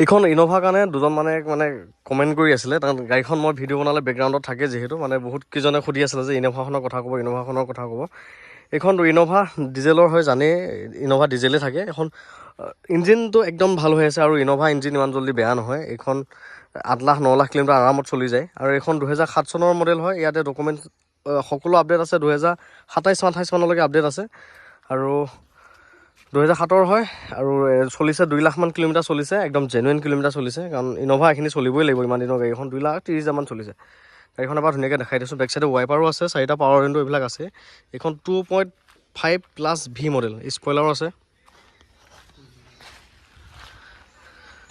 এইখন ইন'ভা কাৰণে দুজন মানে কমেণ্ট কৰি আছিলে, কাৰণ গাড়ীখন মই ভিডিঅ' বনালে বেকগ্ৰাউণ্ডত থাকে যিহেতু, মানে বহুত কেইজনে সুধি আছিলে যে ইন'ভাখনৰ কথা ক'ব, ইন'ভাখনৰ কথা ক'ব। এইখন ইন'ভা ডিজেলৰ হয় জানেই, ইন'ভা ডিজেলেই থাকে। এখন ইঞ্জিনটো একদম ভাল হৈ আছে, আৰু ইন'ভা ইঞ্জিন ইমান জল্দি বেয়া নহয়। এইখন 8 লাখ 9 লাখ কিলোমিটাৰ আৰামত চলি যায়। আৰু এইখন 2007 চনৰ মডেল হয়। ইয়াতে ডকুমেণ্ট সকলো আপডেট আছে, 2027-28 মানলৈকে আপডেট আছে। আৰু 2007 হয়, আৰু চলিছে 2 লাখমান কিলোমিটাৰ চলিছে, একদম জেনুইন কিলোমিটাৰ চলিছে। কাৰণ ইন'ভা এইখিনি চলিবই লাগিব, ইমান দিনৰ গাড়ীখন 2,30,000 চলিছে। গাড়ীখন এবাৰ ধুনীয়াকৈ দেখাই দিছোঁ। বেক চাইডে ৱাইপাৰো আছে, 4টা পাৱাৰ উইণ্ডো এইবিলাক আছে। এইখন 2.5+ V মডেল, স্পইলাৰো আছে।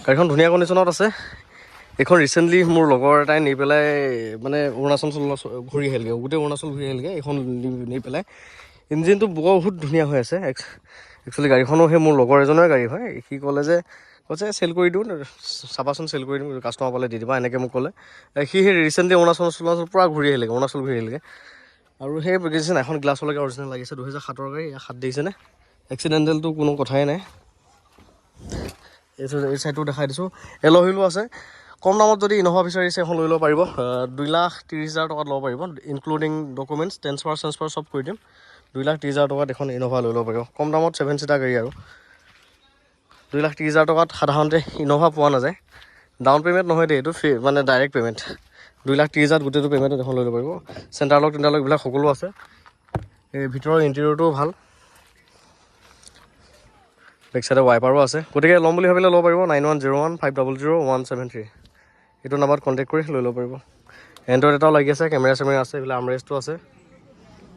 গাড়ীখন ধুনীয়া কণ্ডিশ্যনত আছে। এইখন ৰিচেণ্টলি মোৰ লগৰ এটাই নি পেলাই মানে অৰুণাচল ঘূৰি আহিলগৈ, গোটেই অৰুণাচল ঘূৰি আহিলগৈ এইখন নি পেলাই। ইঞ্জিনটো বহুত ধুনীয়া হৈ আছে। একচুৱেলি গাড়ীখনো সেই মোৰ লগৰ এজনৰ গাড়ী হয়। সি ক'লে যে চেল কৰি দিওঁ, চাবাচোন চেল কৰি দিম, কাষ্টমাৰ পালে দি দিবা, এনেকৈ মোক ক'লে। সি সেই ৰিচেণ্টলি অৰুণাচল পূৰা ঘূৰি আহিলেগৈ, অৰুণাচল ঘূৰি আহিলগৈ। আৰু সেই দেখিছেনে এখন গ্লাছলৈকে অৰিজিনেল লাগিছে, 2007 গাড়ী। 7 দেখিছেনে, এক্সিডেণ্টেলটো কোনো কথাই নাই। এই চাইডটো দেখাই দিছোঁ, এল' হুইলো আছে। কম দামত যদি ইন'ভা বিচাৰিছে এখন লৈ ল'ব পাৰিব। 2,30,000 টকাত ল'ব পাৰিব, ইনক্লুডিং ডকুমেণ্টছ, ট্ৰেন্সফাৰ চব কৰি দিম। 2,30,000 টকাত এখন ইন'ভা লৈ ল'ব পাৰিব। কম দামত 7 ছিটাৰ গাড়ী আৰু 2,30,000 টকাত সাধাৰণতে ইন'ভা পোৱা নাযায়। ডাউন পে'মেণ্ট নহয় দেই, এইটো মানে ডাইৰেক্ট পে'মেণ্ট। 2,30,000 গোটেইটো পে'মেণ্টত এখন লৈ ল'ব পাৰিব। চেণ্টাৰ লক এইবিলাক সকলো আছে। এই ভিতৰৰ ইণ্টেৰিয়ৰটোও ভাল, বেক চাইডে ৱাইপাৰো আছে। গতিকে ল'ম বুলি ভাবিলে ল'ব পাৰিব। 9101500173 এইটো নাম্বাৰত কণ্টেক্ট কৰি লৈ ল'ব পাৰিব। এণ্ড্ৰইড এটাও লাগি আছে, কেমেৰা চেমেৰা আছে, এইবিলাক আমৰেষ্টটো আছে।